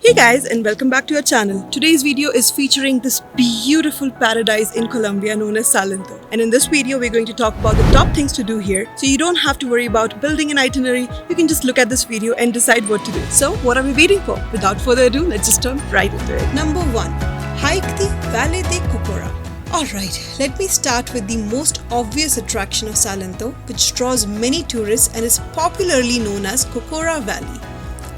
Hey guys, and welcome back to our channel. Today's video is featuring this beautiful paradise in Colombia known as Salento. And in this video, we're going to talk about the top things to do here. So you don't have to worry about building an itinerary. You can just look at this video and decide what to do. So what are we waiting for? Without further ado, let's just jump right into it. Number 1. Hike the Valle de Cocora. Alright, let me start with the most obvious attraction of Salento, which draws many tourists and is popularly known as Kokora Valley,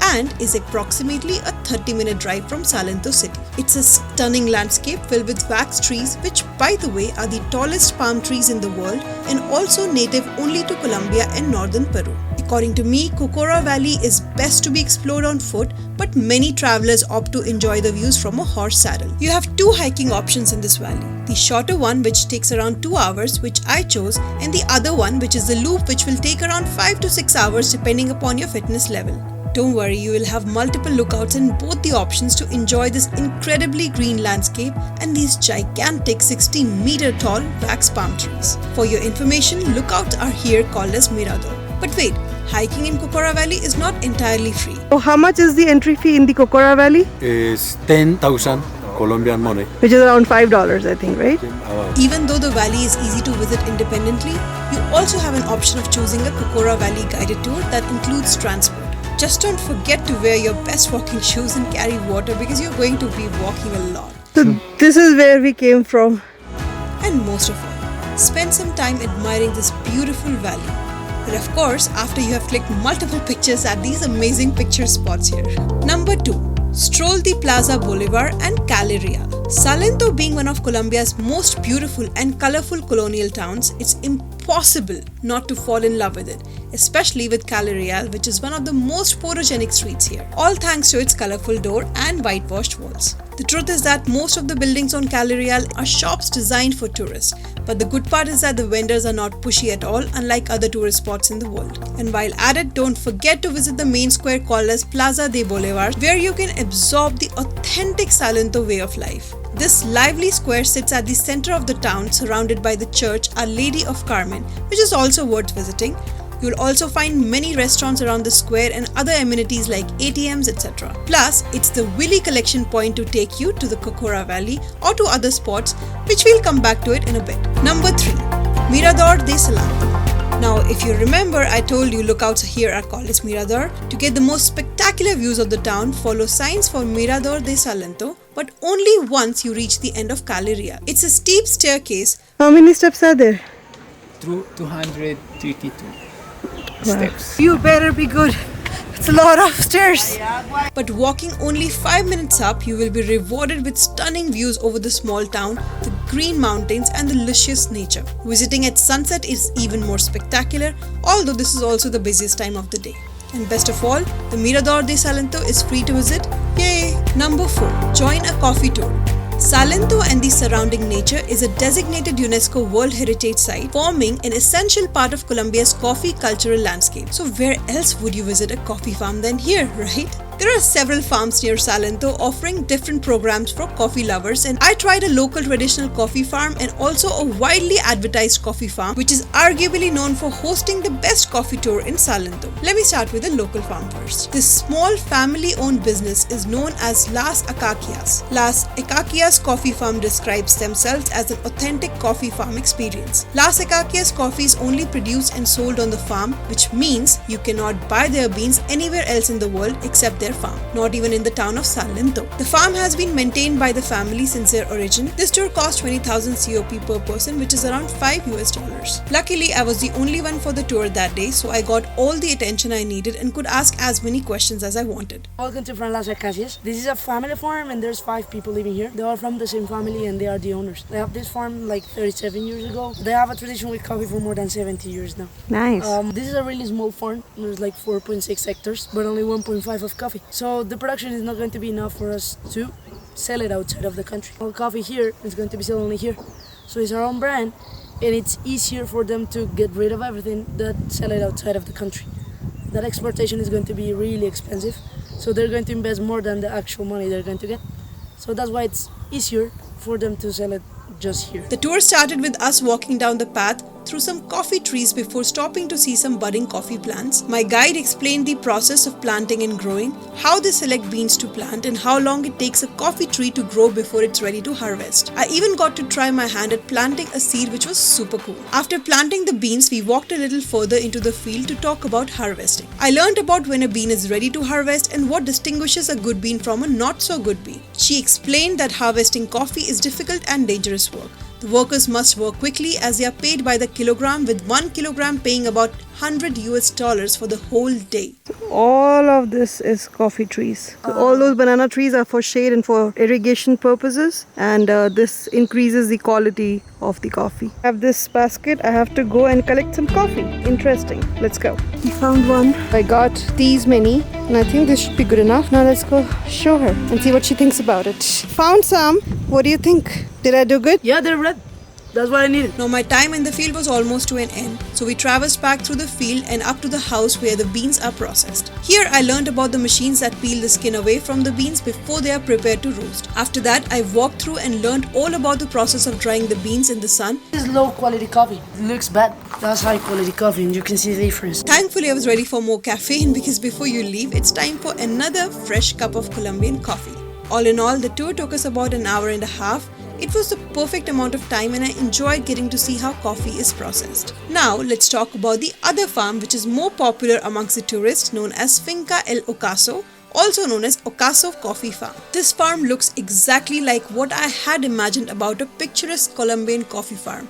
and is approximately a 30-minute drive from Salento city. It's a stunning landscape filled with wax trees, which by the way are the tallest palm trees in the world and also native only to Colombia and northern Peru. According to me, Cocora Valley is best to be explored on foot, but many travelers opt to enjoy the views from a horse saddle. You have two hiking options in this valley. The shorter one, which takes around 2 hours, which I chose, and the other one, which is the loop, which will take around 5 to 6 hours depending upon your fitness level. Don't worry, you will have multiple lookouts in both the options to enjoy this incredibly green landscape and these gigantic 16-meter tall wax palm trees. For your information, lookouts are here called as Mirador. But wait, hiking in Cocora Valley is not entirely free. So how much is the entry fee in the Cocora Valley? Is 10,000 Colombian money. Which is around $5, I think, right? Even though the valley is easy to visit independently, you also have an option of choosing a Cocora Valley guided tour that includes transport. Just don't forget to wear your best walking shoes and carry water because you're going to be walking a lot. So this is where we came from. And most of all, spend some time admiring this beautiful valley. But of course, after you have clicked multiple pictures at these amazing picture spots here. Number 2. Stroll the Plaza, Bolívar and Calle. Salento being one of Colombia's most beautiful and colorful colonial towns, it's impossible not to fall in love with it, especially with Calle, which is one of the most photogenic streets here, all thanks to its colorful door and whitewashed walls. The truth is that most of the buildings on Calle are shops designed for tourists, but the good part is that the vendors are not pushy at all, unlike other tourist spots in the world. And while at it, don't forget to visit the main square called as Plaza de Bolívar, where you can absorb the authentic Salento way of life. This lively square sits at the center of the town, surrounded by the church Our Lady of Carmen, which is also worth visiting. You'll also find many restaurants around the square and other amenities like ATMs, etc. Plus, it's the Willy collection point to take you to the Cocora Valley or to other spots, which we'll come back to it in a bit. Number 3. Mirador de Salento. Now, if you remember, I told you lookouts here are called as Mirador. To get the most spectacular views of the town, follow signs for Mirador de Salento, but only once you reach the end of Calle. It's a steep staircase. How many steps are there? Through 232 steps. You better be good. It's a lot of stairs. But walking only 5 minutes up, you will be rewarded with stunning views over the small town, the green mountains and the luscious nature. Visiting at sunset is even more spectacular, although this is also the busiest time of the day. And best of all, the Mirador de Salento is free to visit. Yay! Number 4. Join a coffee tour. Salento and the surrounding nature is a designated UNESCO World Heritage Site, forming an essential part of Colombia's coffee cultural landscape. So where else would you visit a coffee farm than here, right? There are several farms near Salento offering different programs for coffee lovers, and I tried a local traditional coffee farm and also a widely advertised coffee farm, which is arguably known for hosting the best coffee tour in Salento. Let me start with the local farm first. This small family-owned business is known as Las Acacias. Las Acacias Coffee Farm describes themselves as an authentic coffee farm experience. Las Acacias coffee is only produced and sold on the farm, which means you cannot buy their beans anywhere else in the world except their farm, not even in the town of Salento. The farm has been maintained by the family since their origin. This tour cost 20,000 COP per person, which is around $5. Luckily, I was the only one for the tour that day, so I got all the attention I needed and could ask as many questions as I wanted. Welcome to Las Acacias. This is a family farm and there's 5 people living here. They are from the same family and they are the owners. They have this farm like 37 years ago. They have a tradition with coffee for more than 70 years now. Nice. This is a really small farm. There's like 4.6 hectares, but only 1.5 of coffee. So the production is not going to be enough for us to sell it outside of the country. Our coffee here is going to be sold only here. So it's our own brand and it's easier for them to get rid of everything that sell it outside of the country. That exportation is going to be really expensive. So they're going to invest more than the actual money they're going to get. So that's why it's easier for them to sell it just here. The tour started with us walking down the path through some coffee trees before stopping to see some budding coffee plants. My guide explained the process of planting and growing, how they select beans to plant, and how long it takes a coffee tree to grow before it's ready to harvest. I even got to try my hand at planting a seed, which was super cool. After planting the beans, we walked a little further into the field to talk about harvesting. I learned about when a bean is ready to harvest and what distinguishes a good bean from a not so good bean. She explained that harvesting coffee is difficult and dangerous work. The workers must work quickly as they are paid by the kilogram, with 1 kilogram paying about $100 for the whole day. All of this is coffee trees. So all those banana trees are for shade and for irrigation purposes, and this increases the quality of the coffee. I have this basket. I have to go and collect some coffee. Interesting. Let's go. We found one. I got these many, and I think this should be good enough. Now let's go show her and see what she thinks about it. Found some. What do you think? Did I do good? Yeah, they're red. That's what I needed. Now my time in the field was almost to an end, so we traversed back through the field and up to the house where the beans are processed. Here I learned about the machines that peel the skin away from the beans before they are prepared to roast. After that, I walked through and learned all about the process of drying the beans in the sun. This is low quality coffee. It looks bad. That's high quality coffee, and you can see the difference. Thankfully, I was ready for more caffeine because before you leave, it's time for another fresh cup of Colombian coffee. All in all, the tour took us about an hour and a half. It was the perfect amount of time and I enjoyed getting to see how coffee is processed. Now let's talk about the other farm which is more popular amongst the tourists, known as Finca El Ocaso, also known as Ocaso Coffee Farm. This farm looks exactly like what I had imagined about a picturesque Colombian coffee farm.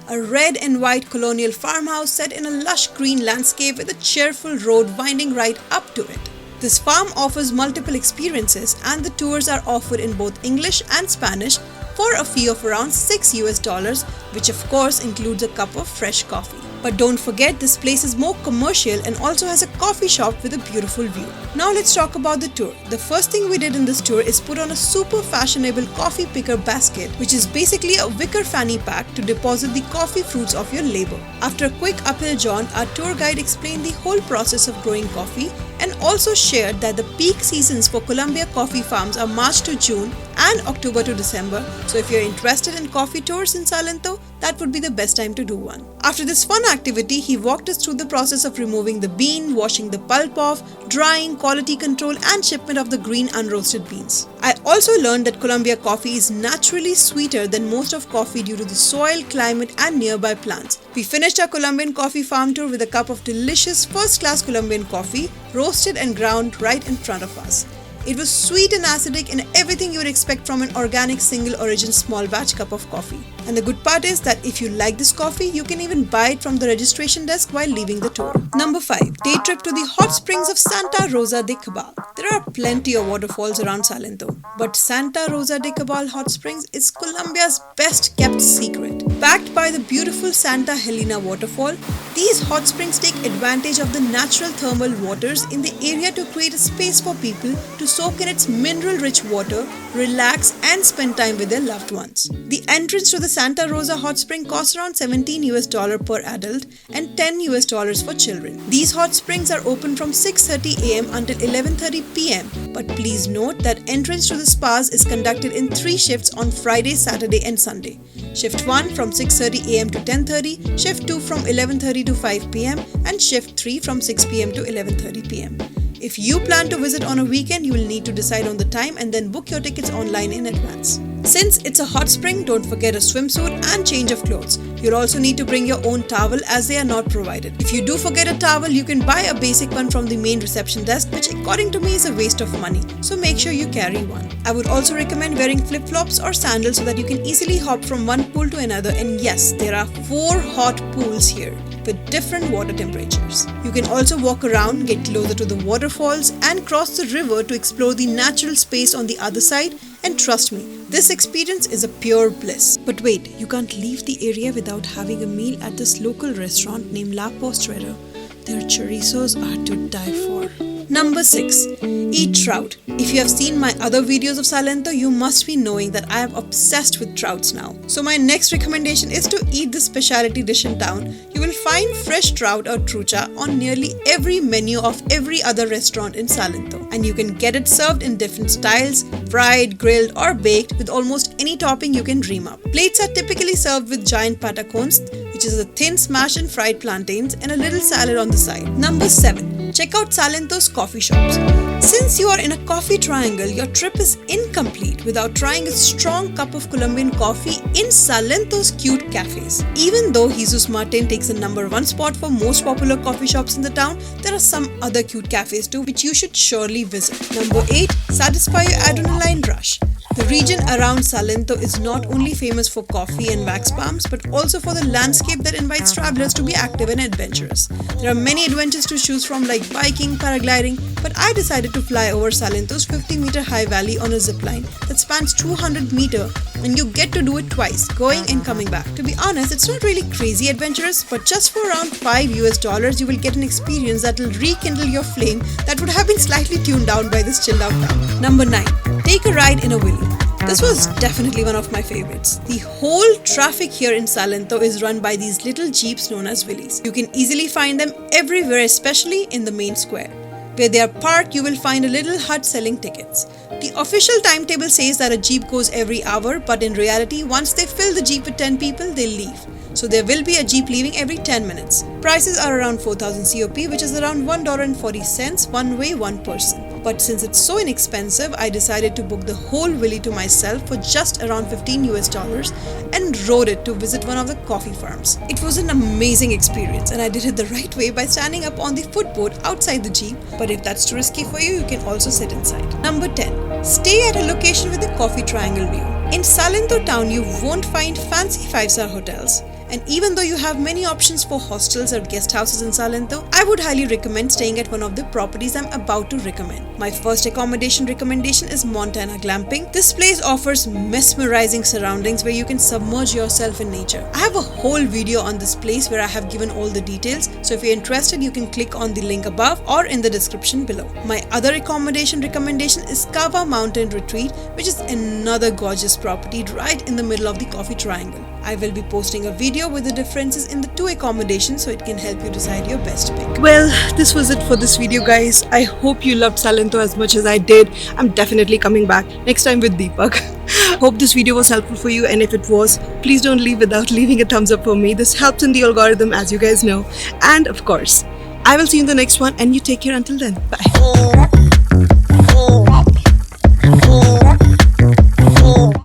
A red and white colonial farmhouse set in a lush green landscape with a cheerful road winding right up to it. This farm offers multiple experiences and the tours are offered in both English and Spanish for a fee of around $6, which of course includes a cup of fresh coffee. But don't forget, this place is more commercial and also has a coffee shop with a beautiful view. Now let's talk about the tour. The first thing we did in this tour is put on a super fashionable coffee picker basket, which is basically a wicker fanny pack to deposit the coffee fruits of your labor. After a quick uphill jaunt, our tour guide explained the whole process of growing coffee and also shared that the peak seasons for Colombia coffee farms are March to June and October to December. So if you're interested in coffee tours in Salento, that would be the best time to do one. After this fun activity, he walked us through the process of removing the bean, washing the pulp off, drying, quality control and shipment of the green unroasted beans. I also learned that Colombia coffee is naturally sweeter than most of coffee due to the soil, climate and nearby plants. We finished our Colombian coffee farm tour with a cup of delicious first-class Colombian coffee, roasted and ground right in front of us. It was sweet and acidic and everything you would expect from an organic single origin small batch cup of coffee. And the good part is that if you like this coffee, you can even buy it from the registration desk while leaving the tour. Number 5. Day trip to the hot springs of Santa Rosa de Cabal. There are plenty of waterfalls around Salento, but Santa Rosa de Cabal hot springs is Colombia's best kept secret. Backed by the beautiful Santa Helena waterfall, these hot springs take advantage of the natural thermal waters in the area to create a space for people to soak in its mineral-rich water, relax and spend time with their loved ones. The entrance to the Santa Rosa hot spring costs around $17 per adult and $10 for children. These hot springs are open from 6:30 am until 11:30 pm, but please note that entrance to the spas is conducted in 3 shifts on Friday, Saturday and Sunday. Shift 1 from 6:30 am to 10:30, Shift 2 from 11:30 to 5 pm and Shift 3 from 6 pm to 11:30 pm. If you plan to visit on a weekend, you will need to decide on the time and then book your tickets online in advance. Since it's a hot spring, don't forget a swimsuit and change of clothes. You'll also need to bring your own towel as they are not provided. If you do forget a towel, you can buy a basic one from the main reception desk, which according to me is a waste of money. So make sure you carry one. I would also recommend wearing flip-flops or sandals so that you can easily hop from one pool to another. And yes, there are 4 hot pools here with different water temperatures. You can also walk around, get closer to the waterfalls and cross the river to explore the natural space on the other side, and trust me, this experience is a pure bliss. But wait, you can't leave the area without having a meal at this local restaurant named La Postrera. Their chorizos are to die for. Number 6. Eat trout. If you have seen my other videos of Salento, you must be knowing that I am obsessed with trouts now. So my next recommendation is to eat this specialty dish in town. You will find fresh trout or trucha on nearly every menu of every other restaurant in Salento. And you can get it served in different styles, fried, grilled or baked with almost any topping you can dream up. Plates are typically served with giant patacones, which which is a thin smashed and fried plantains and a little salad on the side. Number 7. Check out Salento's coffee shops. Since you are in a coffee triangle, your trip is incomplete without trying a strong cup of Colombian coffee in Salento's cute cafes. Even though Jesus Martin takes the number 1 spot for most popular coffee shops in the town, there are some other cute cafes too which you should surely visit. Number 8. Satisfy your adrenaline rush. The region around Salento is not only famous for coffee and wax palms, but also for the landscape that invites travelers to be active and adventurous. There are many adventures to choose from like biking, paragliding, but I decided to fly over Salento's 50-meter high valley on a zipline that spans 200 meters, and you get to do it twice, going and coming back. To be honest, it's not really crazy adventurous, but just for around $5 you will get an experience that will rekindle your flame that would have been slightly tuned down by this chilled out town. Number 9. Take a ride in a Willy. This was definitely one of my favorites. The whole traffic here in Salento is run by these little jeeps known as Willys. You can easily find them everywhere, especially in the main square. Where they are parked, you will find a little hut selling tickets. The official timetable says that a jeep goes every hour, but in reality, once they fill the jeep with 10 people, they leave. So there will be a jeep leaving every 10 minutes. Prices are around 4,000 COP, which is around $1.40 one way, one person. But since it's so inexpensive, I decided to book the whole Willy to myself for just around $15 and rode it to visit one of the coffee farms. It was an amazing experience, and I did it the right way by standing up on the footboard outside the jeep. But if that's too risky for you, you can also sit inside. Number 10. Stay at a location with a coffee triangle view. In Salento town, you won't find fancy 5-star hotels. And even though you have many options for hostels or guest houses in Salento, I would highly recommend staying at one of the properties I'm about to recommend. My first accommodation recommendation is Montana Glamping. This place offers mesmerizing surroundings where you can submerge yourself in nature. I have a whole video on this place where I have given all the details, so if you're interested, you can click on the link above or in the description below. My other accommodation recommendation is Kava Mountain Retreat, which is another gorgeous property right in the middle of the coffee triangle. I will be posting a video with the differences in the 2 accommodations so it can help you decide your best pick. Well, this was it for this video, guys. I hope you loved Salento as much as I did. I'm definitely coming back next time with Deepak. Hope this video was helpful for you, and if it was, please don't leave without leaving a thumbs up for me. This helps in the algorithm, as you guys know. And of course, I will see you in the next one, and you take care until then. Bye.